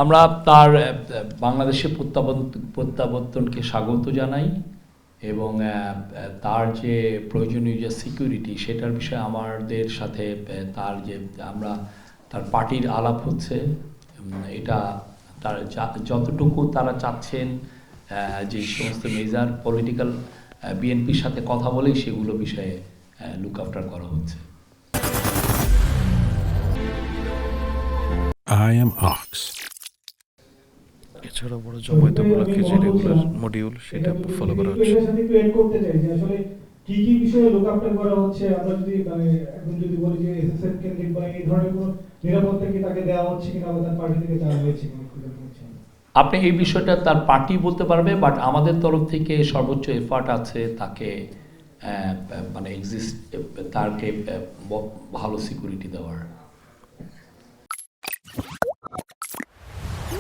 আমরা তার বাংলাদেশে প্রত্যাবর্তনকে স্বাগত জানাই এবং তার যে প্রয়োজনীয় যে সিকিউরিটি সেটার বিষয়ে আমাদের সাথে তার যে তার পার্টির আলাপ হচ্ছে। এটা তার যতটুকু তারা চাচ্ছেন যে সমস্ত মেজর পলিটিক্যাল বিএনপির সাথে কথা বলেই সেগুলো বিষয়ে লুক আফটার করা হচ্ছে। I am Ox. এছাড়া বড় জমায়েতগুলোকে যে রেগুলার মডিউল সেটা ফলো করা হচ্ছে। কি কি বিষয়ে লুক আফটার করা হচ্ছে, আমরা যদি মানে এখন যদি বলি যে এসএসএফ কেন্দ্রিক বা এই ধরনের কোনো নিরাপত্তা কি তাকে দেওয়া হচ্ছে কিনা বা তার পার্টি থেকে দেওয়া হয়েছে কিনা? আপনি এই বিষয়টা তার পার্টি বলতে পারবে, বাট আমাদের তরফ থেকে সর্বোচ্চ এফার্ট আছে তাকে মানে তাকে ভালো সিকিউরিটি দেওয়ার।